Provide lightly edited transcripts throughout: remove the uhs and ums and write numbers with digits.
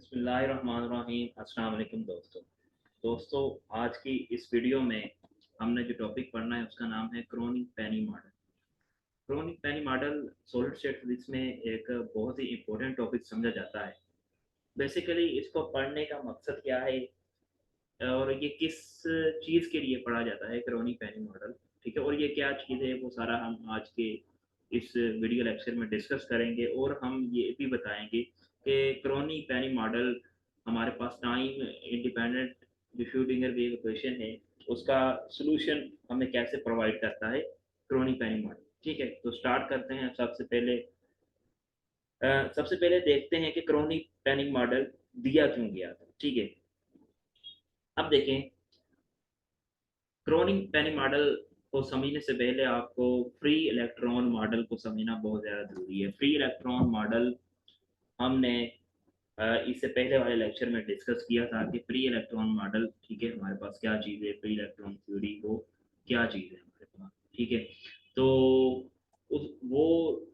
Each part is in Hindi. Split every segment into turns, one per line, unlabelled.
बिस्मिल्लाहिर्रहमानिर्रहीम। अस्सलाम वालेकुम दोस्तों, आज की इस वीडियो में हमने जो टॉपिक पढ़ना है उसका नाम है chronic Penney model. Chronic Penney model solid state physics में एक बहुत ही इम्पोर्टेंट टॉपिक समझा जाता है। बेसिकली इसको पढ़ने का मकसद क्या है और ये किस चीज़ के लिए पढ़ा जाता है क्रोनिक पेनी मॉडल, ठीक है, और ये क्या चीज़ है वो सारा हम आज के इस वीडियो लेक्चर में डिस्कस करेंगे और हम ये भी बताएंगे कि क्रोनिक पेनी मॉडल हमारे पास टाइम इंडिपेंडेंट जो श्रोडिंगर वेव इक्वेशन है उसका सॉल्यूशन हमें कैसे प्रोवाइड करता है क्रोनिक पेनी मॉडल। ठीक है, तो स्टार्ट करते हैं। सबसे पहले देखते हैं कि क्रोनिक पेनी मॉडल दिया क्यों गया था। ठीक है, अब देखें, क्रोनिक पेनी मॉडल को समझने से पहले आपको फ्री इलेक्ट्रॉन मॉडल को समझना बहुत ज़्यादा ज़रूरी है। फ्री इलेक्ट्रॉन मॉडल हमने इससे पहले वाले लेक्चर में डिस्कस किया था कि फ्री इलेक्ट्रॉन मॉडल, ठीक है, हमारे पास क्या चीज़ है, फ्री इलेक्ट्रॉन थ्योरी वो क्या चीज़ है हमारे पास। ठीक है, तो उस वो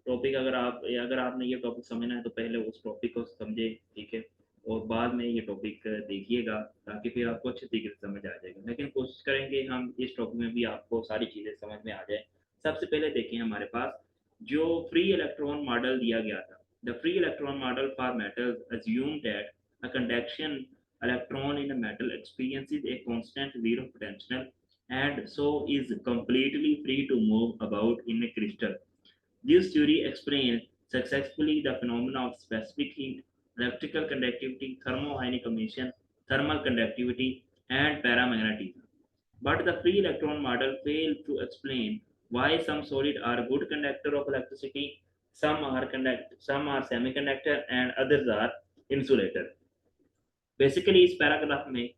टॉपिक अगर आपने ये टॉपिक समझना है तो पहले उस टॉपिक को समझे, ठीक है, और बाद में ये टॉपिक देखिएगा ताकि फिर आपको अच्छे तरीके से समझ आ जाएगा। लेकिन कोशिश करेंगे हम इस टॉपिक में भी आपको सारी चीज़ें समझ में आ जाए। सबसे पहले देखें, हमारे पास जो फ्री इलेक्ट्रॉन मॉडल दिया गया था, the free electron model for metals assumed that a conduction electron in a metal experiences a constant zero potential and so is completely free to move about in a crystal. This theory explains successfully the phenomena of specific heat, electrical conductivity, thermoionic emission, thermal conductivity, and paramagnetism. But the free electron model failed to explain why some solids are good conductor of electricity, some are semiconductor, and others are insulator. Basically इस पैराग्राफ में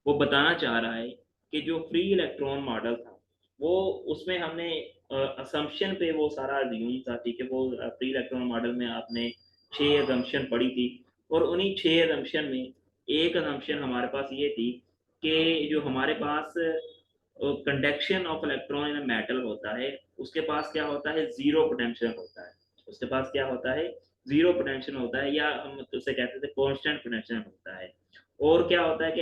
वो बताना चाह रहा है कि जो फ्री इलेक्ट्रॉन मॉडल था वो उसमें हमने असम्पशन पे वो सारा अज्यूम था। ठीक है, वो फ्री इलेक्ट्रॉन मॉडल में आपने 6 असम्पशन पढ़ी थी और उन्हीं 6 असम्पशन में एक असम्पशन हमारे पास ये थी कि जो हमारे पास conduction of electron in metal होता है उसके पास क्या होता है, जीरो पोटेंशियल होता है। उसके पास क्या होता है, जीरो पोटेंशियल होता है, या हम उसे कहते थे कांस्टेंट पोटेंशियल होता है। और क्या होता है कि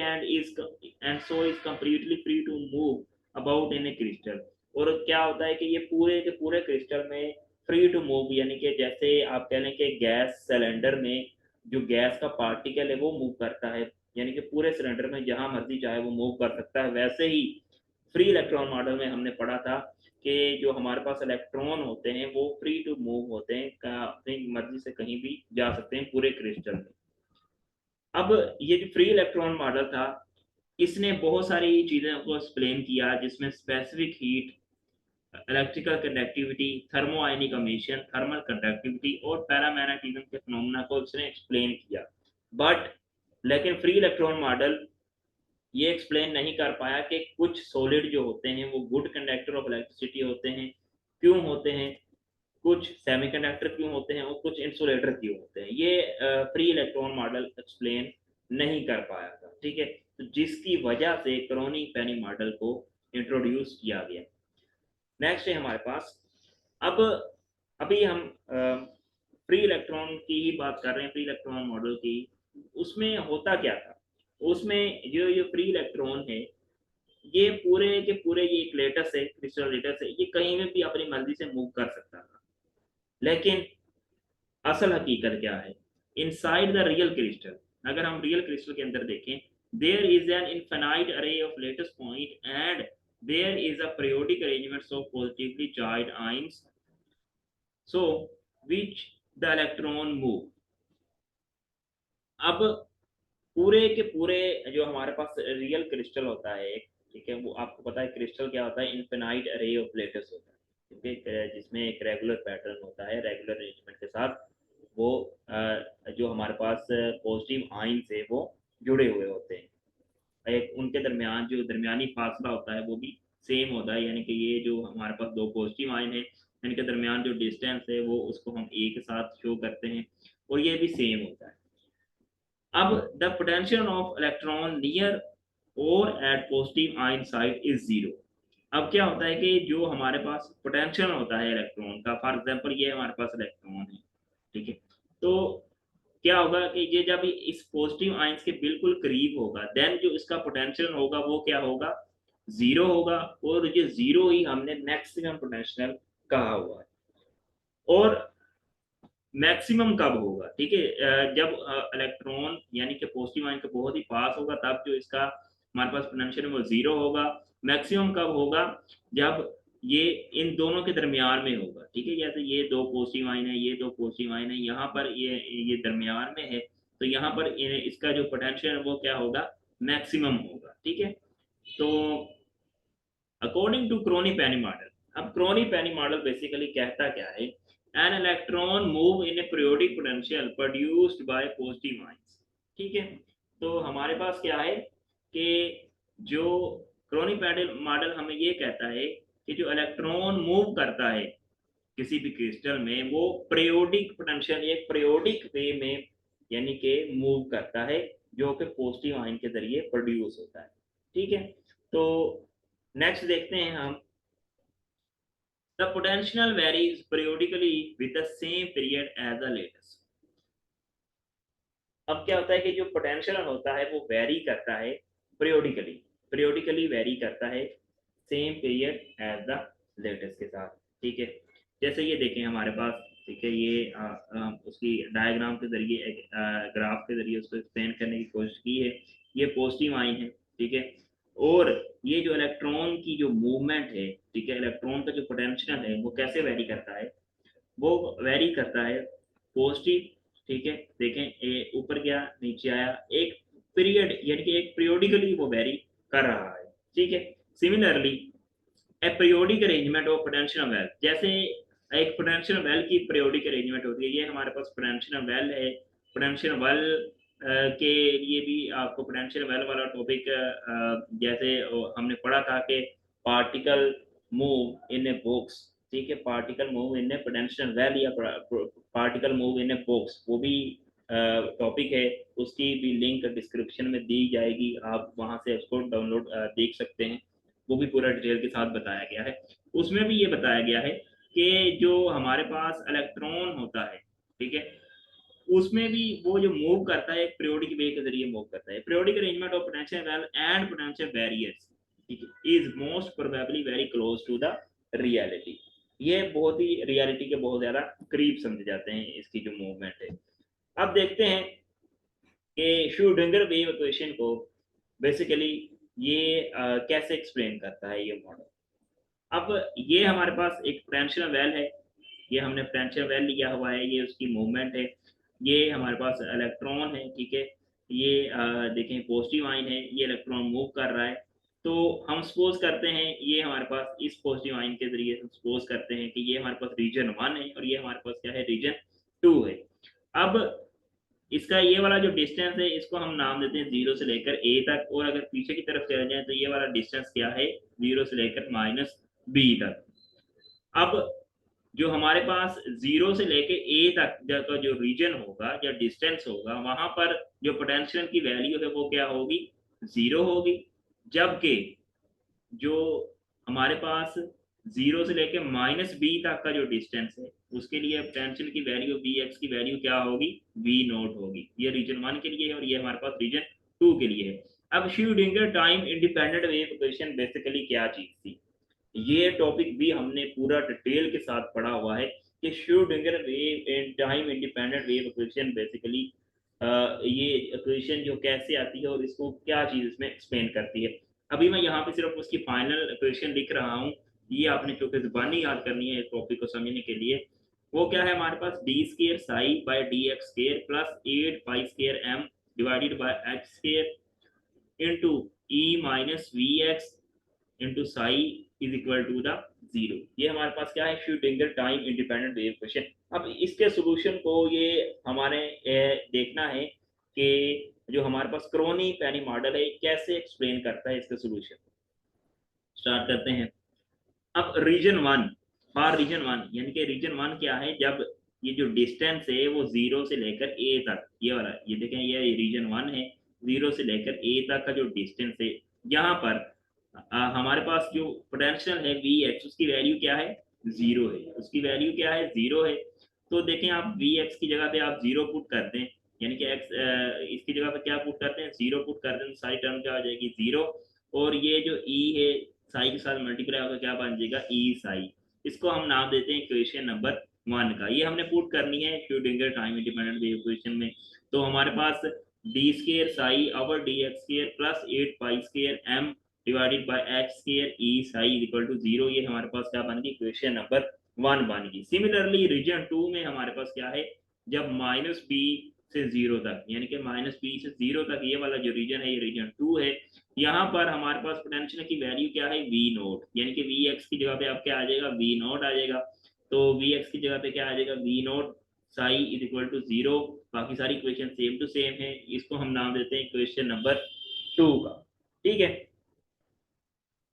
and so is completely free to move about in a crystal. और क्या होता है कि ये पूरे के पूरे क्रिस्टल में फ्री टू मूव, यानी कि जैसे आप कह लें कि गैस सिलेंडर में जो गैस का पार्टिकल है वो मूव करता है, यानी कि पूरे सिलेंडर में जहां मर्जी चाहे वो मूव कर सकता है, वैसे ही फ्री इलेक्ट्रॉन मॉडल में हमने पढ़ा था कि जो हमारे पास इलेक्ट्रॉन होते हैं वो फ्री टू मूव होते हैं, अपनी मर्जी से कहीं भी जा सकते हैं पूरे क्रिस्टल में। अब ये जो फ्री इलेक्ट्रॉन मॉडल था इसने बहुत सारी चीज़ों को एक्सप्लेन किया, जिसमें specific heat, electrical conductivity, thermionic emission, thermal conductivity और पैरामैग्नेटिज्म के फिनोमेना को इसने एक्सप्लेन किया। बट लेकिन फ्री इलेक्ट्रॉन मॉडल ये एक्सप्लेन नहीं कर पाया कि कुछ सॉलिड जो होते हैं वो गुड कंडक्टर ऑफ इलेक्ट्रिसिटी होते हैं, क्यों होते हैं, कुछ सेमीकंडक्टर क्यों होते हैं और कुछ इंसुलेटर क्यों होते हैं। ये फ्री इलेक्ट्रॉन मॉडल एक्सप्लेन नहीं कर पाया था। ठीक है, तो जिसकी वजह से क्रोनिक पेनी मॉडल को इंट्रोड्यूस किया गया। नेक्स्ट है हमारे पास, अब अभी हम फ्री इलेक्ट्रॉन की ही बात कर रहे हैं, फ्री इलेक्ट्रॉन मॉडल की। उसमें होता क्या था, उसमें जो ये फ्री इलेक्ट्रॉन है ये पूरे के पूरे, ये एक लेटस है, क्रिस्टल लेटस है, ये कहीं में भी अपनी मर्जी से मूव कर सकता था। लेकिन असल हकीकत क्या है, इनसाइड द रियल क्रिस्टल, अगर हम रियल क्रिस्टल के अंदर देखें, there is an infinite array of lattice point and there is a periodic arrangement of positively charged ions so which the electron move. अब पूरे के पूरे जो हमारे पास रियल क्रिस्टल होता है एक, ठीक है, वो आपको पता है क्रिस्टल क्या होता है, इनफिनाइट अरे ऑफ लेटस होता है, ठीक है, जिसमें एक रेगुलर पैटर्न होता है, रेगुलर अरेंजमेंट के साथ वो जो हमारे पास पॉजिटिव आयंस है वो जुड़े हुए होते हैं। एक उनके दरमियान जो दरमियानी फासला होता है वो भी सेम होता है, यानी कि ये जो हमारे पास दो पॉजिटिव आयन है इनके दरमियान जो डिस्टेंस है वो उसको हम एक साथ शो करते हैं और ये भी सेम होता है। अब the potential of electron near और at positive ion side is zero. अब क्या होता है कि जो हमारे पास पोटेंशियल होता है इलेक्ट्रॉन का, फॉर एग्जांपल ये हमारे पास इलेक्ट्रॉन है, ठीक है, तो क्या होगा कि ये जब इस पॉजिटिव आयंस के बिल्कुल करीब होगा, देन जो इसका पोटेंशियल होगा वो क्या होगा, जीरो होगा। और ये जीरो ही हमने मैक्सिमम पोटेंशियल कहा हुआ है। और मैक्सिमम कब होगा, ठीक है, जब इलेक्ट्रॉन यानी कि पॉजिटिव आयन के बहुत ही पास होगा, तब जो इसका हमारे पास पोटेंशियल है वो जीरो होगा। मैक्सिमम कब होगा, जब ये इन दोनों के दरमियान में होगा, ठीक है, जैसे ये दो पॉजिटिव आयन है, ये दो पॉजिटिव आयन है, यहाँ पर ये दरमियान में है, तो यहाँ पर इसका जो पोटेंशियल है वो क्या होगा, मैक्सिमम होगा, ठीक है। तो according to Kronig Penney model, अब क्रोनी पेनी मॉडल बेसिकली कहता क्या है, an electron move in a periodic potential produced by positive ions, ठीक है। तो हमारे पास क्या है कि जो क्रोनी पेनी मॉडल हमें ये कहता है कि जो इलेक्ट्रॉन मूव करता है किसी भी क्रिस्टल में, वो पीरियोडिक पोटेंशियल एक पीरियोडिक वे में यानी कि मूव करता है, जो कि पॉजिटिव आयन के जरिए प्रोड्यूस होता है, ठीक है। तो नेक्स्ट देखते हैं हम, the potential varies periodically with the same period as the latest। अब क्या होता है कि जो पोटेंशियल होता है वो वेरी करता है periodically, periodically वेरी करता है same period as the lattice के साथ, ठीक है। जैसे ये देखें हमारे पास, ठीक है, ये उसकी डायग्राम के जरिए एक ग्राफ के जरिए उसको एक्सप्लेन करने की कोशिश की है। ये पॉजिटिव आयन है, ठीक है, और ये जो इलेक्ट्रॉन की जो मूवमेंट है, ठीक है, इलेक्ट्रॉन का जो पोटेंशियल है वो कैसे वेरी करता है, वो वेरी करता है पॉजिटिव, ठीक है, देखें ये ऊपर गया नीचे आया, एक पीरियड यानी कि एक पीरियोडिकली वो वेरी कर रहा है, ठीक है। Similarly A periodic arrangement of potential well, जैसे एक पोटेंशियल वेल की पीरियोडिक अरेंजमेंट होती है, ये हमारे पास पोटेंशियल वेल है। पोटेंशियल वेल के लिए भी आपको पोटेंशियल वेल वाला टॉपिक जैसे हमने पढ़ा था कि particle move in a box, ठीक है, particle move in a potential well या particle move in a box, वो भी टॉपिक है, उसकी भी लिंक डिस्क्रिप्शन में दी जाएगी, आप वहां से उसको डाउनलोड देख सकते हैं। वो भी पूरा डिटेल के साथ बताया गया है। उसमें भी ये बताया गया है कि जो हमारे पास इलेक्ट्रॉन होता है, ठीक है, उसमें भी वो जो मूव करता है एक पीरियोडिक वे के जरिए मूव करता है। Periodic arrangement of potential well and potential barriers, ठीक है, is most probably very close to the reality. ये बहुत ही रियलिटी के बहुत ज्यादा करीब समझे जाते हैं इसकी जो मूवमेंट है। अब देखते हैं कि श्रोडिंगर वेव इक्वेशन को बेसिकली ये कैसे एक्सप्लेन करता है ये मॉडल। अब ये हमारे पास एक पोटेंशियल वेल है, ये हमने पोटेंशियल वेल लिया हुआ है, ये उसकी मूवमेंट है, ये हमारे पास इलेक्ट्रॉन है, ठीक है, ये देखें पॉजिटिव आयन है, ये इलेक्ट्रॉन मूव कर रहा है। तो हम सपोज करते हैं ये हमारे पास इस पॉजिटिव आयन के जरिए हम सपोज करते हैं कि ये हमारे पास रीजन 1 है और ये हमारे पास क्या है, रीजन 2 है। अब इसका ये वाला जो डिस्टेंस है इसको हम नाम देते हैं 0 से लेकर a तक, और अगर पीछे की तरफ चले जाए तो ये वाला डिस्टेंस क्या है, 0 से लेकर -b तक। अब जो हमारे पास 0 से लेके a तक का जो रीजन होगा या डिस्टेंस होगा, वहां पर जो पोटेंशियल की वैल्यू है वो क्या होगी, 0 होगी। जबकि जो हमारे पास 0 से लेके -b तक का जो डिस्टेंस है उसके लिए पोटेंशियल की वैल्यू bx की वैल्यू क्या होगी, v नोट होगी। ये रीजन 1 के लिए है और ये हमारे पास रीजन 2 के लिए है। अब Schrodinger time independent wave equation basically क्या चीज थी, ये टॉपिक भी हमने पूरा डिटेल के साथ पढ़ा हुआ है कि Schrodinger wave and time independent wave equation basically ये इक्वेशन जो कैसे आती है और इसको क्या चीज इसमें एक्सप्लेन करती है। अभी मैं यहाँ पे सिर्फ उसकी फाइनल इक्वेशन लिख रहा हूँ, ये आपने चूंकि जुबानी याद करनी है इस टॉपिक को समझने के लिए। वो क्या है हमारे पास, D square psi by D x square plus 8 pi square M divided by H square into E minus V X into psi is equal to the 0। ये हमारे पास क्या है, Schrodinger time independent wave equation. अब इसके सॉल्यूशन को ये हमारे देखना है कि जो हमारे पास क्रोनी पेनी मॉडल है कैसे एक्सप्लेन करता है इसका सॉल्यूशन। स्टार्ट करते हैं। अब रीजन 1, फॉर रीजन 1 यानी कि रीजन 1 क्या है, जब ये जो डिस्टेंस है वो 0 से लेकर a तक, ये वाला ये देखें ये रीजन 1 है, 0 से लेकर a तक का जो डिस्टेंस है, यहाँ पर हमारे पास जो पोटेंशियल है वी एक्स उसकी वैल्यू क्या है, 0 है, उसकी वैल्यू क्या है, 0 है। तो देखें आप वी एक्स की जगह पे आप 0 पुट कर दें, इसकी जगह पे क्या पुट करते हैं, 0 पुट करते हैं, सारी टर्म क्या हो जाएगी 0, और ये जो ई है साई के साथ मल्टीप्लाई होकर क्या बन जाएगा ई साई। इसको हम नाम देते हैं इक्वेशन नंबर 1 का। ये हमने पुट करनी है Schrodinger time independent wave equation में। तो हमारे पास D square psi over D x square plus 8 pi square M divided by X square E psi equal to 0, ये हमारे पास क्या बन गई इक्वेशन नंबर 1 बन गई। सिमिलरली रीजन 2 में हमारे पास क्या है, जब माइनस बी से 0 तक, यानी कि माइनस बी से 0 तक ये वाला जो रीजन है ये रीजन 2 है, यहाँ पर हमारे पास पोटेंशियल की वैल्यू क्या है वी नोट, यानी कि वी एक्स की जगह पे अब क्या आ जाएगा वी नोट आ जाएगा। तो वी एक्स की जगह पे क्या आ जाएगा v naught psi is equal to 0। बाकी सारी इक्वेशन सेम टू सेम है, इसको हम नाम देते हैं इक्वेशन नंबर 2 का। ठीक है,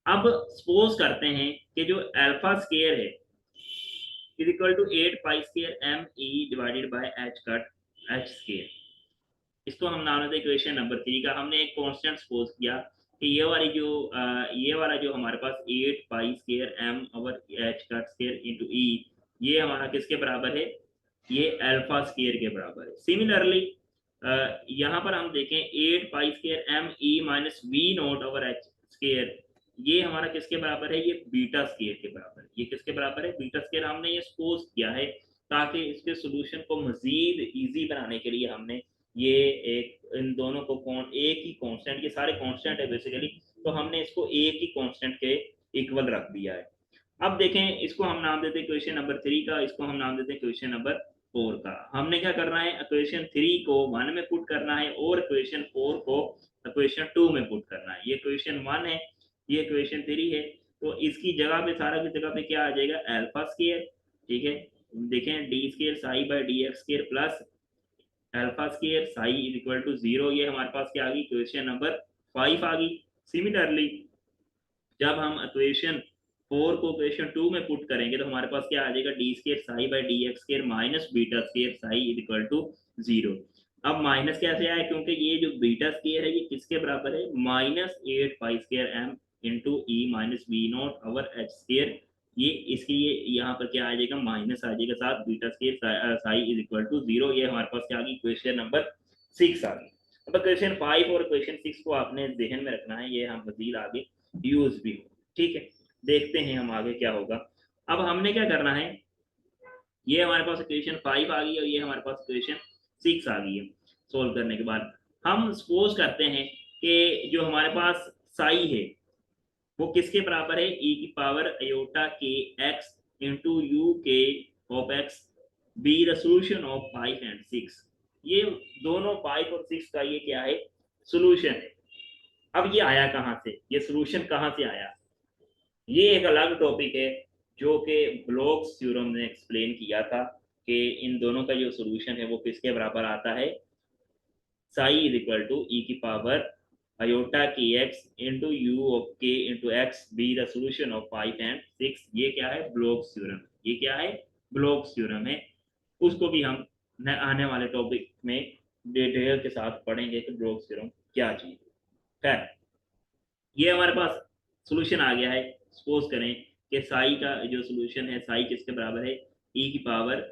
अब सपोज करते हैं कि जो अल्फा स्केयर है is equal to 8 pi square M E divided by h cut h square, इसको हम नाम देते हैं इक्वेशन नंबर 3 का। हमने एक कांस्टेंट सपोज किया कि ये वाला जो हमारे पास 8 pi square M over H cut square into E, ये हमारा किसके बराबर है, ये अल्फा स्केयर के बराबर है। सिमिलरली यहाँ पर हम देखें 8 pi square M e minus v naught over h square, ये हमारा किसके बराबर है, ये बीटा स्केयर के बराबर है। ये किसके बराबर है, बीटा स्केयर। हमने ये सपोज किया है ताकि इसके सॉल्यूशन को मजीद इजी बनाने के लिए हमने ये एक इन दोनों को एक ही कांस्टेंट, ये सारे कांस्टेंट है बेसिकली, तो हमने इसको एक ही कांस्टेंट के इक्वल रख दिया है। अब देखें, इसको हम नाम देते हैं क्वेश्चन नंबर 3 का, इसको हम नाम देते हैं क्वेश्चन नंबर 4 का। हमने क्या करना है, क्वेश्चन 3 को 1 में पुट करना है और क्वेश्चन 4 को क्वेश्चन 2 में पुट करना है। ये क्वेश्चन 1 है, ये क्वेश्चन 3 है, तो इसकी जगह पे सारा की जगह पे क्या आ जाएगा अल्फा स्केयर। ठीक है, देखें d square psi by d x square plus alpha square psi is equal to 0, ये हमारे पास क्या आ गई क्वेश्चन नंबर 5 आ गई। सिमिलरली जब हम इक्वेशन 4 को इक्वेशन 2 में पुट करेंगे तो हमारे पास क्या आ जाएगा d square psi by d x square minus beta square psi is equal to 0। अब माइनस कैसे आया, क्योंकि ये जो बीटा स्केयर है ये किसके बराबर है, minus 8 pi square m into ई minus v naught over h square, ये इसके लिए यहाँ पर क्या आ जाएगा माइनस आ जाएगा साथ beta square psi is equal to 0, ये हमारे पास क्या आ गई क्वेश्चन नंबर 6 आ गई। अब क्वेश्चन 5 और क्वेश्चन 6 को आपने जहन में रखना है, ये हम मजीद आगे यूज भी हो। ठीक है, देखते हैं हम आगे क्या होगा। अब हमने क्या करना है, ये हमारे पास इक्वेशन 5 आ गई और ये हमारे पास इक्वेशन 6 आ गई है। सोल्व करने के बाद हम सपोज करते हैं कि जो हमारे पास साई है वो किसके बराबर है, ई की power iota k x into u k of x be the solution of 5 and 6। ये दोनों 5 और 6 का ये क्या है सोल्यूशन है। अब ये आया कहाँ से, ये सोल्यूशन कहाँ से आया, ये एक अलग टॉपिक है जो कि ब्लोक्स थ्योरम ने एक्सप्लेन किया था कि इन दोनों का जो सोल्यूशन है वो किसके बराबर आता है, साई इज इक्वल टू ई की power iota k x into you of के into x be the solution of 5 and 6। ये क्या है ब्लोक्स थ्योरम, ये क्या है ब्लोक्स थ्योरम है। उसको भी हम आने वाले टॉपिक में डिटेल के साथ पढ़ेंगे कि ब्लोक्स थ्योरम क्या चीज है। खैर, ये हमारे पास सोल्यूशन आ गया है। सपोज करें कि साई का जो सोल्यूशन है, साई किसके बराबर है, ई की power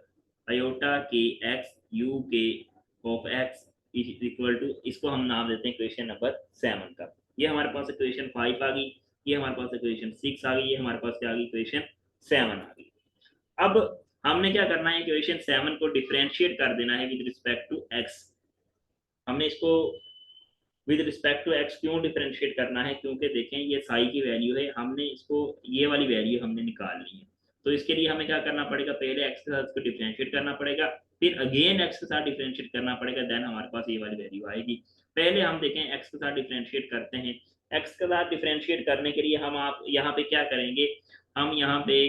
iota k x u k of x is equal to, इसको हम नाम देते हैं क्वेश्चन नंबर 7 का। ये हमारे पास क्वेश्चन 5 आ गई, ये हमारे पास क्वेश्चन 6 आ गई, ये हमारे पास क्या आ गई क्वेश्चन 7 आ गई। अब हमने क्या करना है, क्वेश्चन 7 को डिफरेंशिएट कर देना है विद रिस्पेक्ट टू एक्स। हमने इसको विद रिस्पेक्ट टू एक्स क्यों डिफरेंशिएट करना है, क्योंकि देखें ये साई की वैल्यू है, हमने इसको ये वाली वैल्यू हमने निकालनी है। तो इसके लिए हमें क्या करना पड़ेगा, पहले एक्स के साथ इसको डिफरेंशिएट करना पड़ेगा, फिर अगेन एक्स के साथ डिफरेंशिएट करना पड़ेगा, देन हमारे पास ये वाली वैल्यू आएगी। पहले हम देखें एक्स के साथ डिफरेंशिएट करते हैं। एक्स के साथ डिफरेंशिएट करने के लिए हम आप यहाँ पे क्या करेंगे, हम यहाँ पे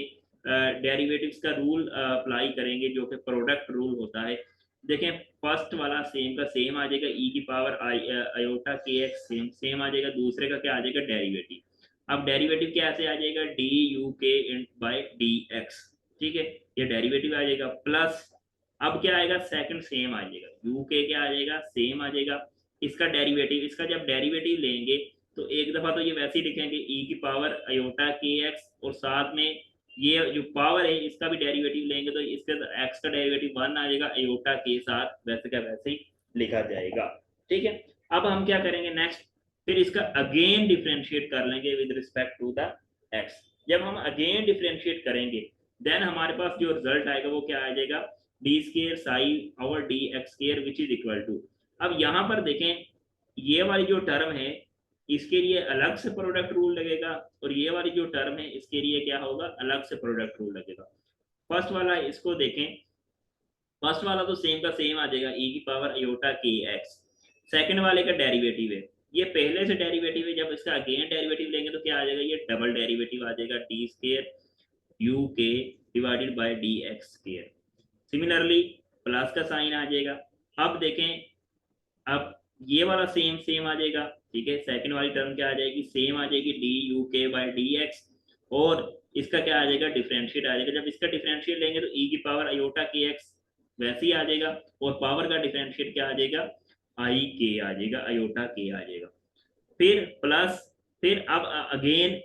डेरिवेटिव्स का रूल अप्लाई करेंगे जो कि प्रोडक्ट रूल होता है। देखें फर्स्ट वाला सेम का सेम आ जाएगा, ई की power iota k x same same आ जाएगा, दूसरे का क्या आ जाएगा डेरिवेटिव। अब डेरिवेटिव कैसे आ जाएगा, D u k by D x. ठीक है, ये डेरिवेटिव आ जाएगा प्लस अब क्या आएगा सेकंड सेम आ जाएगा, यू के क्या आ जाएगा सेम आ जाएगा, इसका डेरिवेटिव, इसका जब डेरिवेटिव लेंगे तो एक दफा तो ये वैसे ही लिखेंगे ई की पावर अयोटा के एक्स और साथ में ये जो पावर है इसका भी डेरिवेटिव लेंगे तो इसके एक्स का डेरिवेटिव 1 आ जाएगा अयोटा के साथ, वैसे का वैसे ही लिखा जाएगा। ठीक है, अब हम क्या करेंगे नेक्स्ट, फिर इसका अगेन डिफ्रेंशिएट कर लेंगे with respect to the x. जब हम अगेन डिफ्रेंशिएट करेंगे देन हमारे पास जो रिजल्ट आएगा वो क्या आ जाएगा, डी स्केयर साई और d x square which is equal to. अब यहाँ पर देखें, ये वाली जो टर्म है इसके लिए अलग से प्रोडक्ट रूल लगेगा, और ये वाली जो टर्म है इसके लिए क्या होगा, अलग से प्रोडक्ट रूल लगेगा। फर्स्ट वाला इसको देखें, फर्स्ट वाला तो सेम का सेम आ जाएगा, ई की पावर आयोटा के एक्स। सेकंड वाले का डेरिवेटिव है, ये पहले से डेरिवेटिव है, जब इसका अगेन डेरिवेटिव लेंगे तो क्या आ जाएगा, ये डबल डेरिवेटिव आ जाएगा, डी स्केयर यू के divided by d x square. Similarly plus का साइन आ जाएगा। अब देखें, अब ये वाला सेम सेम आ जाएगा, ठीक है, सेकंड वाली टर्म क्या आ जाएगी, सेम आ जाएगी, D u k by D x. और इसका क्या आ जाएगा, डिफरेंशिएट आ जाएगा, जब इसका डिफरेंशिएट लेंगे तो ई की पावर आयोटा के एक्स वैसे ही आ जाएगा, और पावर का डिफरेंशिएट क्या आ जाएगा, आई के आ जाएगा, आयोटा के आ जाएगा। फिर प्लस, फिर अब अगेन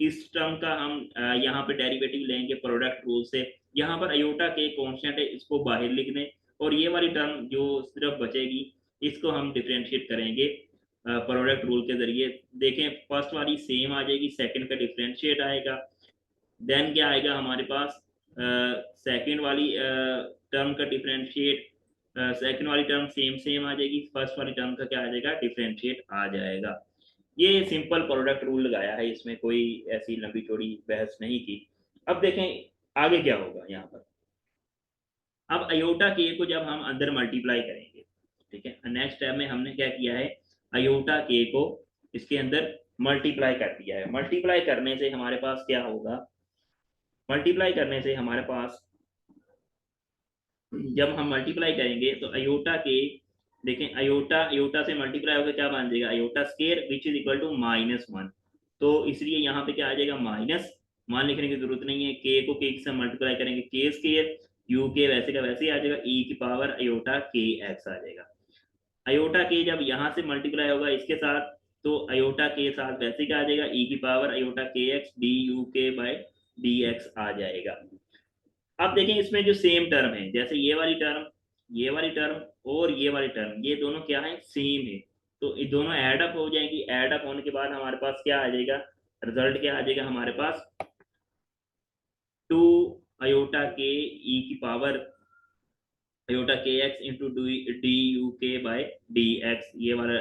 इस टर्म का हम यहाँ पे डेरिवेटिव लेंगे प्रोडक्ट रूल से। यहाँ पर अयोटा के कांस्टेंट है, इसको बाहर लिख दें, और ये वाली टर्म जो सिर्फ बचेगी इसको हम डिफ्रेंशिएट करेंगे प्रोडक्ट रूल के जरिए। देखें फर्स्ट वाली सेम आ जाएगी, सेकंड का डिफ्रेंशिएट आएगा, देन क्या आएगा हमारे पास, सेकंड वाली टर्म का डिफ्रेंशिएट, सेकंड वाली टर्म सेम सेम आ जाएगी, फर्स्ट वाली टर्म का क्या आ जाएगा, डिफ्रेंशिएट आ जाएगा। ये सिंपल प्रोडक्ट रूल लगाया है, इसमें कोई ऐसी लंबी चौड़ी बहस नहीं की। अब देखें आगे क्या होगा यहाँ पर। अब अयोटा के को जब हम अंदर मल्टीप्लाई करेंगे, ठीक है, नेक्स्ट स्टेप में हमने क्या किया है, अयोटा के को इसके अंदर मल्टीप्लाई कर दिया है। मल्टीप्लाई करने से हमारे पास क्या होगा, मल्टीप्लाई करने से हमारे पास, जब हम मल्टीप्लाई करेंगे तो अयोटा के, देखें अयोटा अयोटा से मल्टीप्लाई होकर क्या बन जाएगा, iota square which is equal to -1। तो इसलिए यहाँ पे क्या आ जाएगा, माइनस, मान लिखने की जरूरत नहीं है, के को के से मल्टीप्लाई करेंगे के स्केयर, यू के वैसे का वैसे ही आ जाएगा, ई की पावर अयोटा के एक्स आ जाएगा। अयोटा के जब यहाँ से मल्टीप्लाई होगा इसके साथ, तो अयोटा के साथ वैसे का आ जाएगा, ई की power iota k x D u k by D x आ जाएगा। अब देखें इसमें जो सेम टर्म है, जैसे ये वाली टर्म, ये वाली टर्म और ये वाली टर्म, ये दोनों क्या है, सेम है, तो ये दोनों ऐड अप हो जाएंगी। ऐड अप होने के बाद हमारे पास क्या आ जाएगा, रिजल्ट क्या आ जाएगा हमारे पास, 2 अयोटा के ई की power iota k x into D u के बाय डी एक्स, ये वाला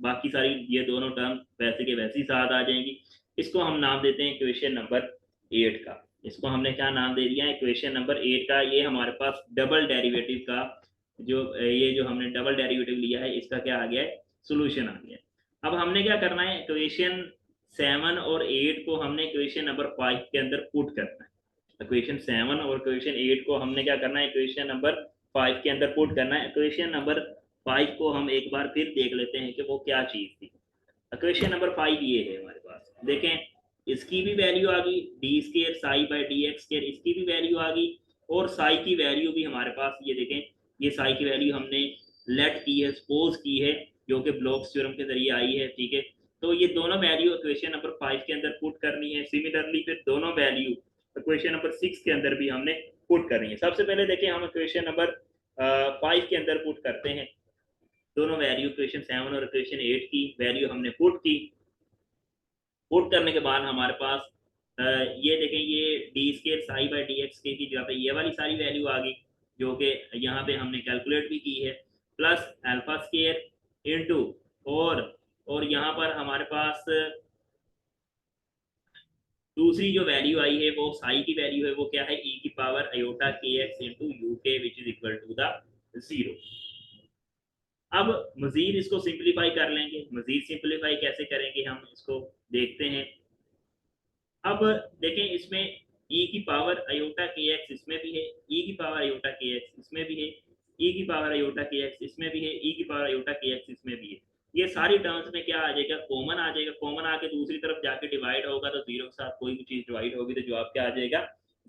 बाकी सारी ये दोनों टर्म वैसे के वैसे ही साथ आ जाएंगी। इसको हम नाम देते हैं इक्वेशन नंबर 8 का। इसको हमने क्या नाम दे दिया है, इक्वेशन नंबर 8 का। ये हमारे पास डबल डेरिवेटिव का जो ये जो हमने डबल डेरिवेटिव लिया है इसका क्या आ गया है, सोल्यूशन आ गया है। अब हमने क्या करना है, इक्वेशन 7 और 8 को हमने इक्वेशन नंबर 5 के अंदर पुट करना है। इक्वेशन 7 और इक्वेशन 8 को हमने क्या करना है, इक्वेशन नंबर 5 के अंदर पुट करना है। इक्वेशन नंबर 5 को हम एक बार फिर देख लेते हैं कि वो क्या चीज थी। इक्वेशन नंबर 5 ये है हमारे पास, देखें इसकी भी वैल्यू आ गई, D square psi by D x square, इसकी भी वैल्यू आ गई, और साई की वैल्यू भी हमारे पास, ये देखें ये साई की वैल्यू हमने लेट की है, सपोज की है, जो कि ब्लॉक्स थ्योरम के जरिए आई है, ठीक है। तो ये दोनों वैल्यू इक्वेशन नंबर 5 के अंदर पुट करनी है। सिमिलरली फिर दोनों वैल्यू इक्वेशन नंबर 6 के अंदर भी हमने पुट करनी है। सबसे पहले देखें हम इक्वेशन नंबर 5 के अंदर पुट करते हैं दोनों वैल्यू, इक्वेशन 7 और इक्वेशन 8 की वैल्यू हमने पुट की। पुट करने के बाद हमारे पास ये देखें, ये D square psi by D x के की जगह पे ये वाली सारी वैल्यू आ गई, जो कि यहाँ पे हमने कैलकुलेट भी की है, प्लस अल्फा स्केयर इनटू, और यहाँ पर हमारे पास दूसरी जो वैल्यू आई है वो साई की वैल्यू है, वो क्या है, ई की power iota k x into u k which is equal to the 0। अब मजीद इसको सिंप्लीफाई कर लेंगे। मजीद सिंप्लीफाई कैसे करेंगे हम इसको देखते हैं। अब देखें इसमें ई की पावर अयोटा के एक्स इसमें भी है, ई की पावर अयोटा के एक्स इसमें भी है, ई की पावर अयोटा के एक्स इसमें भी है, ई की पावर अयोटा के एक्स इसमें भी है। ये सारी टर्म्स में क्या आ जाएगा, कॉमन आ जाएगा। कॉमन आके दूसरी तरफ जाके डिवाइड होगा तो जीरो के साथ कोई भी चीज डिवाइड होगी तो जवाब क्या आ जाएगा,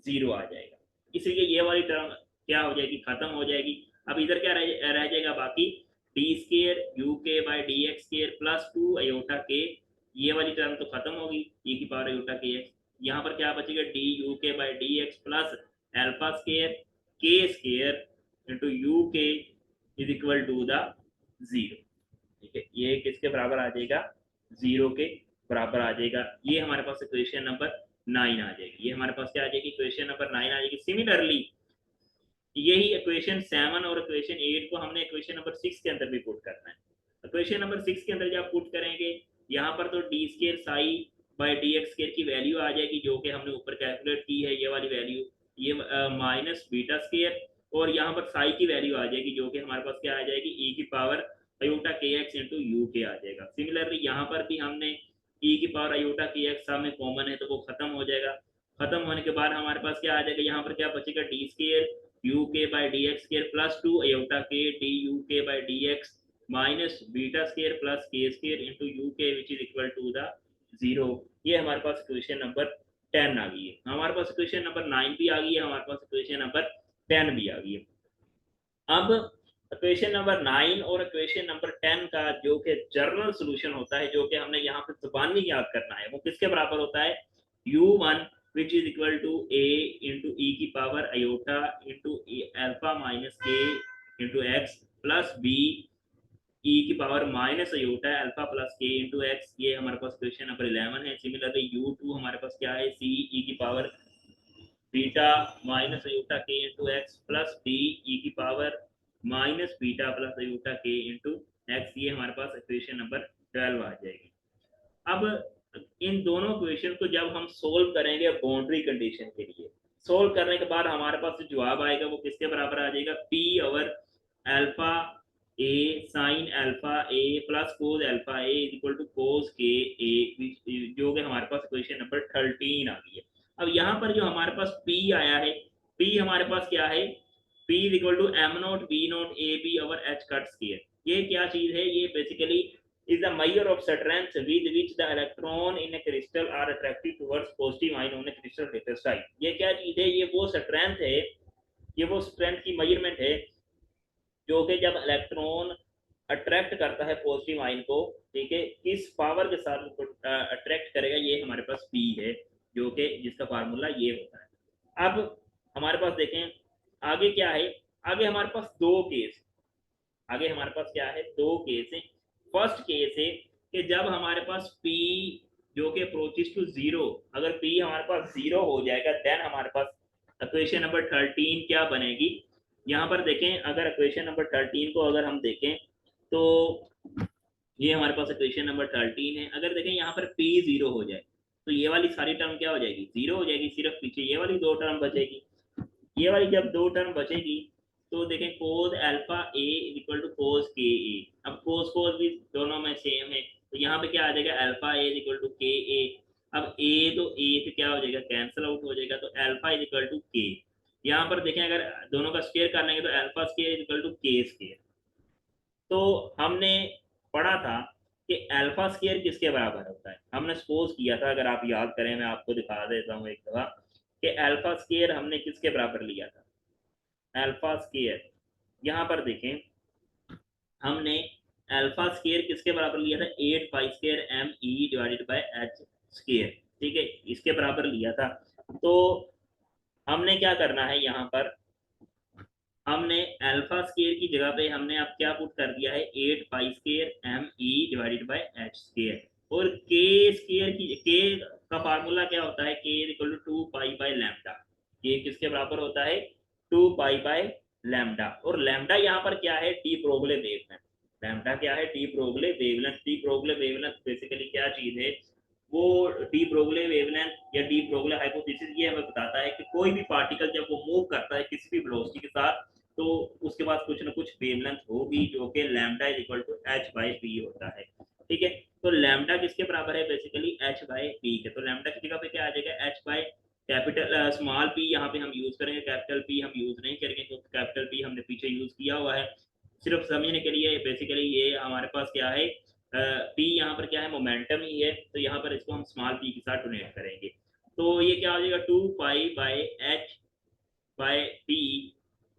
0 आ जाएगा। इसलिए ये वाली टर्म क्या हो जाएगी, खत्म हो जाएगी। अब इधर क्या रह जाएगा बाकी, d square u k by D x square plus 2 iota k, ये वाली टर्म तो खत्म होगी, ई की पावर अयोटा के एक्स। यहाँ पर क्या बचेगा, D u k by D x plus alpha square के स्केयर इंटू यू के इज इक्वल टू द 0। ठीक है, ये किसके बराबर आ जाएगा, 0 के बराबर आ जाएगा। ये हमारे पास इक्वेशन नंबर 9 आ जाएगी। ये हमारे पास क्या आ जाएगी, इक्वेशन नंबर 9 आ जाएगी। सिमिलरली यही इक्वेशन 7 और इक्वेशन 8 को हमने इक्वेशन नंबर 6 के अंदर भी पुट करना है। इक्वेशन नंबर 6 के अंदर जब पुट करेंगे, यहाँ पर तो D square psi by D x square की वैल्यू आ जाएगी, जो कि हमने ऊपर कैलकुलेट की है, ये वाली वैल्यू, ये माइनस बीटा स्केयर, और यहाँ पर साई की वैल्यू आ जाएगी, जो कि हमारे पास क्या आ जाएगी, ई की power iota k x into u के आ जाएगा। सिमिलरली यहाँ पर भी हमने ई की पावर अयोटा के एक्स में कॉमन है, तो वो खत्म हो जाएगा। खत्म होने के बाद हमारे पास क्या आ जाएगा, यहाँ पर क्या बचेगा, d square u k by D x square plus 2 iota k d u k by D x minus beta square plus k square into u k which is equal to the 0। ये हमारे पास इक्वेशन नंबर 10 आ गई है। हमारे पास इक्वेशन नंबर 9 भी आ गई है, हमारे पास इक्वेशन नंबर 10 भी आ गई है। अब इक्वेशन नंबर 9 और इक्वेशन नंबर 10 का जो कि जर्नल सॉल्यूशन होता है, जो कि हमने यहाँ पे जुबानी याद करना है, वो किसके बराबर होता है, u1 which is equal to a into e की power aorta into alpha minus के into x plus b e की power minus iota alpha plus के into x। ये हमारे पास क्वेश्चन नंबर 11 है। सिमिलरली u2 हमारे पास क्या है, c e की पावर बीटा माइनस अयोटा के into x plus b e की power minus beta plus iota के into x। ये हमारे पास इक्वेशन नंबर 12 आ जाएगी। अब इन दोनों क्वेश्चन को जब हम सोल्व करेंगे बाउंड्री कंडीशन के लिए, सोल्व करने के बाद हमारे पास जो जवाब आएगा वो किसके बराबर आ जाएगा, p over alpha A sine alpha A plus cos alpha A is equal to cos K A, जो कि हमारे पास क्वेश्चन नंबर 13 आ गई है। अब यहाँ पर जो हमारे पास p आया है, p हमारे पास क्या है, p is equal to m naught b naught a b over H cut square. ये क्या चीज है, ये basically is the measure of strength with which the electron in a crystal are attracted towards positive ion on a crystal vector side। ये क्या चीज है, ये वो स्ट्रेंथ है, ये वो स्ट्रेंथ की मेजरमेंट है, जो कि जब इलेक्ट्रॉन अट्रैक्ट करता है पॉजिटिव आयन को, ठीक है, किस पावर के साथ उसको अट्रैक्ट करेगा, ये हमारे पास P है, जो कि जिसका फार्मूला ये होता है। अब हमारे पास देखें आगे क्या है, आगे हमारे पास दो केस, आगे हमारे पास क्या है, दो केस है। फर्स्ट केस है कि जब हमारे पास P जो कि अप्रोचेस टू 0, अगर P हमारे पास 0 हो जाएगा, देन हमारे पास इक्वेशन नंबर 13 क्या बनेगी। यहाँ पर देखें, अगर इक्वेशन नंबर 13 को अगर हम देखें तो ये हमारे पास इक्वेशन नंबर 13 है। अगर देखें यहाँ पर P 0 हो जाए तो ये वाली सारी टर्म क्या हो जाएगी, 0 हो जाएगी, सिर्फ पीछे ये वाली दो टर्म बचेगी। ये वाली जब दो टर्म बचेगी तो देखें cos alpha A equal to cos K A. अब कोस कोस भी दोनों में सेम है, तो यहाँ पे क्या आ जाएगा, अल्फा ए इक्वल टू के ए। अब ए तो ए पे क्या हो जाएगा, कैंसिल आउट हो जाएगा, तो अल्फा इज इक्वल टू के। यहाँ पर देखें अगर दोनों का स्क्वायर कर लेंगे तो alpha square is equal to k square. तो हमने पढ़ा था कि अल्फा स्क्वायर किसके बराबर होता है, हमने सपोज किया था, अगर आप याद करें मैं आपको दिखा देता हूँ एक दफा, कि अल्फा स्क्वायर हमने किसके बराबर लिया था, अल्फा स्क्वायर, यहाँ पर देखें हमने अल्फा स्क्वायर किसके बराबर लिया था, 8 pi square m E divided by h square, ठीक है, इसके बराबर लिया था। तो हमने क्या करना है, यहाँ पर हमने अल्फा स्क्वायर की जगह पे हमने अब क्या पुट कर दिया है, 8 pi square m E divided by h square, और के स्क्वायर की के का फार्मूला क्या होता है, k equal to 2 pi by lambda. K किसके बराबर होता है, 2 पाई बाय लैम्डा, और लैम्डा यहाँ पर क्या है, डी ब्रोगले वेवलेंथ। लैम्डा क्या है, de Broglie wavelength. De Broglie wavelength basically क्या चीज है, वो डी ब्रोगले वेवलेंथ या डी ब्रोगले हाइपोथेसिस ये हमें बताता है कि कोई भी पार्टिकल जब वो मूव करता है किसी भी वेलोसिटी के साथ, तो उसके पास कुछ ना कुछ वेवलेंथ होगी, जो कि lambda is equal to h by p होता है, ठीक है। तो लैम्डा किसके बराबर है, बेसिकली एच बाई पी के। तो लैम्डा की जगह पे क्या आ जाएगा, H by capital small P यहाँ पे हम यूज करेंगे, कैपिटल पी हम यूज नहीं करेंगे, तो कैपिटल पी हमने पीछे यूज किया हुआ है। सिर्फ समझने के लिए बेसिकली ये हमारे पास क्या है, पी यहाँ पर क्या है, मोमेंटम ही है, तो यहाँ पर इसको हम स्मॉल पी के साथ डोनेट करेंगे। तो ये क्या हो जाएगा, 2 pi by H by P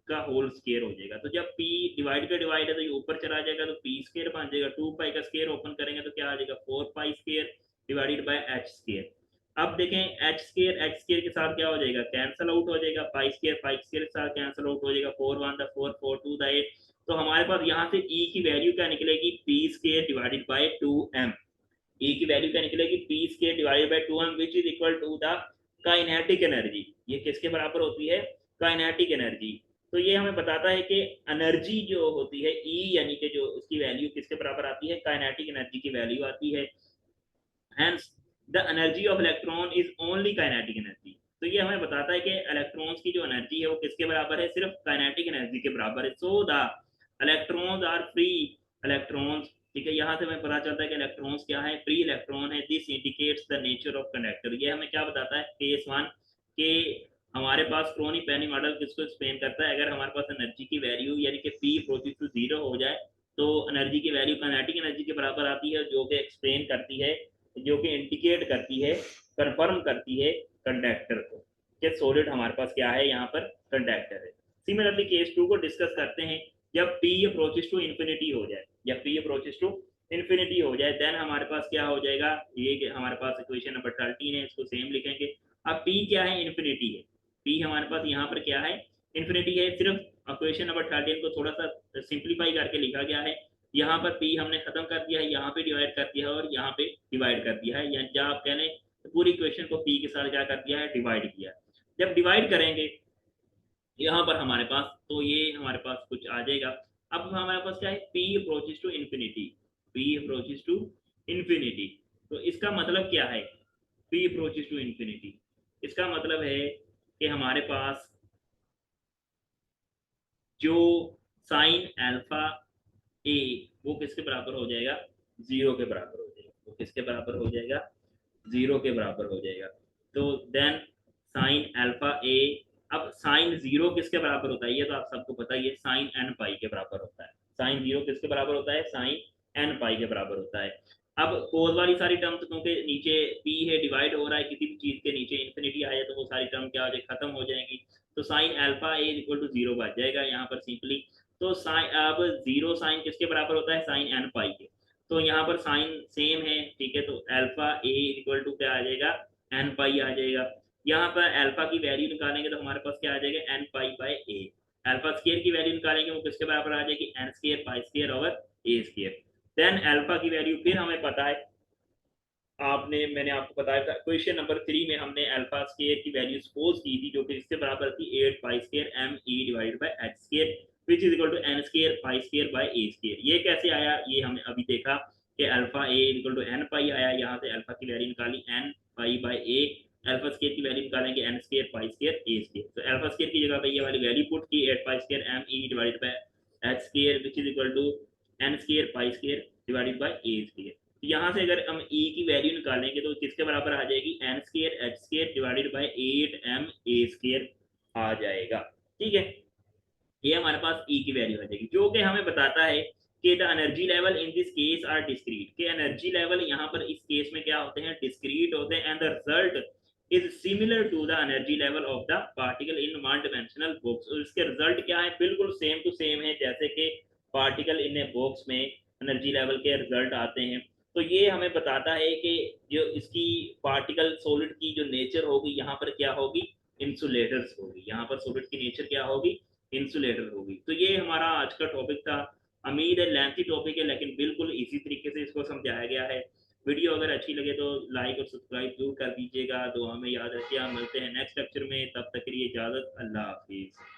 का होल स्केयर हो जाएगा। तो जब p डिवाइड का डिवाइड है तो ये ऊपर चला जाएगा, तो p स्केयर बन जाएगा। 2 पाई का स्केयर ओपन करेंगे तो क्या आ जाएगा, 4 पाई square divided bye h square. अब देखें h स्केयर के साथ क्या हो जाएगा, कैंसिल आउट हो जाएगा, पाई स्केयर के साथ कैंसिल आउट हो जाएगा, 4 1 4 4 2 8। तो हमारे पास यहाँ से E की वैल्यू क्या निकलेगी, p square divided by 2m। E की वैल्यू क्या निकलेगी, p square divided by 2m which is equal to the kinetic energy. ये किसके बराबर होती है, काइनेटिक एनर्जी। तो ये हमें बताता है कि एनर्जी जो होती है E यानी कि जो उसकी वैल्यू किसके बराबर आती है, काइनेटिक एनर्जी की वैल्यू आती है। Hence the energy of electron is only kinetic energy। तो ये हमें बताता है कि इलेक्ट्रॉन्स की जो एनर्जी है वो किसके बराबर है, सिर्फ काइनेटिक एनर्जी के बराबर है। So the electrons are free electrons. ठीक है, यहाँ से हमें पता चलता है कि इलेक्ट्रॉन्स क्या है, फ्री इलेक्ट्रॉन है। This indicates the nature of conductor. ये हमें क्या बताता है, केस वन के हमारे पास क्रोनी पेनी मॉडल किसको एक्सप्लेन करता है, अगर हमारे पास एनर्जी की वैल्यू यानी कि पी अप्रोचेस टू जीरो हो जाए तो एनर्जी की वैल्यू काइनेटिक एनर्जी के बराबर आती है, जो कि एक्सप्लेन करती है, जो कि इंडिकेट करती है, कंफर्म करती है कंडक्टर को, कि सॉलिड हमारे पास क्या है, यहाँ पर कंडक्टर है। सिमिलरली केस टू को डिस्कस करते हैं। जब P अप्रोचेस टू इन्फिनिटी हो जाए, जब P अप्रोचेस टू इन्फिनिटी हो जाए, देन हमारे पास क्या हो जाएगा, ये हमारे पास इक्वेशन नंबर 13 है, इसको सेम लिखेंगे। अब P क्या है, इन्फिनिटी है। P हमारे पास यहाँ पर क्या है, इन्फिनिटी है। सिर्फ इक्वेशन नंबर 13 को थोड़ा सा सिंप्लीफाई करके लिखा गया है। यहाँ पर P हमने खत्म कर दिया है, यहाँ पे डिवाइड कर दिया है और यहाँ पे डिवाइड कर दिया है, या जब आप कह लें तो पूरी इक्वेशन को P के साथ क्या कर दिया है, डिवाइड किया। जब डिवाइड करेंगे यहाँ पर हमारे पास, तो ये हमारे पास कुछ आ जाएगा। अब हमारे पास क्या है, P approaches to infinity, P approaches to infinity. तो इसका मतलब क्या है, P अप्रोचेस टू इन्फिनिटी, इसका मतलब है कि हमारे पास जो साइन अल्फा ए वो किसके बराबर हो जाएगा, जीरो के बराबर हो जाएगा। वो किसके बराबर हो जाएगा, जीरो के बराबर हो जाएगा। तो देन साइन अल्फा ए, अब साइन जीरो किसके बराबर होता है, ये तो आप सबको पता ही है, साइन एन पाई के बराबर होता है। साइन जीरो किसके बराबर होता है, साइन एन पाई के बराबर होता है। अब कोस वाली सारी टर्म क्योंकि नीचे पी है, डिवाइड हो रहा है, किसी भी चीज के नीचे इन्फिनिटी आ जाए तो वो सारी टर्म क्या हो जाए, खत्म हो जाएंगी। तो sine alpha A equal to zero बच जाएगा यहाँ पर सिंपली। तो साइन, अब जीरो साइन किसके बराबर होता है, साइन एन पाई के। तो यहाँ पर साइन सेम है, ठीक है, तो अल्फा ए इक्वल टू क्या आ जाएगा, एन पाई आ जाएगा। यहाँ पर अल्फा की वैल्यू निकालेंगे तो हमारे पास क्या आ जाएगा, N pi by A. Alpha square की वैल्यू निकालेंगे वो किसके बराबर आ जाएगी, N square pi square over A square. Then alpha की वैल्यू फिर हमें पता है, आपने मैंने आपको बताया था क्वेश्चन नंबर 3 में हमने अल्फा स्केयर की वैल्यू सपोज की थी, जो कि इसके बराबर थी 8 pi square M E divided by H square which is equal to N square pi square by A square. ये कैसे आया, ये हमने अभी देखा कि alpha A equal to N pi आया, यहाँ से अल्फा की वैल्यू निकाली N pi by A, alpha square की वैल्यू निकालेंगे एन स्केयर पाई स्केयर ए स्केयर। तो अल्फा स्केयर की जगह पे ये वाली वैल्यू पुट की 8 pi square M E divided by H square which is equal to N square pi square divided by A square. यहाँ से अगर हम E की वैल्यू निकालेंगे तो किसके बराबर आ जाएगी, N square H square divided by 8m A square आ जाएगा। ठीक है, ये हमारे पास E की वैल्यू आ जाएगी, जो कि हमें बताता है कि the energy level in this case are discrete. के एनर्जी लेवल यहाँ पर इस केस में क्या होते हैं, डिस्क्रीट होते हैं। And the result is similar to the energy level of the particle in one dimensional box. और इसके रिजल्ट क्या है, बिल्कुल सेम टू सेम है जैसे कि पार्टिकल इन ए बॉक्स में एनर्जी लेवल के रिजल्ट आते हैं। तो ये हमें बताता है कि जो इसकी पार्टिकल सॉलिड की जो नेचर होगी यहाँ पर क्या होगी, इंसुलेटर्स होगी। यहाँ पर सॉलिड की नेचर क्या होगी, इंसुलेटर होगी। तो ये हमारा आज का टॉपिक था। उम्मीद है लेंथी टॉपिक है लेकिन बिल्कुल इसी तरीके से इसको समझाया गया है। वीडियो अगर अच्छी लगे तो लाइक और सब्सक्राइब जरूर कर दीजिएगा। तो हमें याद रखिए, हम मिलते हैं नेक्स्ट लेक्चर में, तब तक के लिए इजाजत, अल्लाह हाफिज।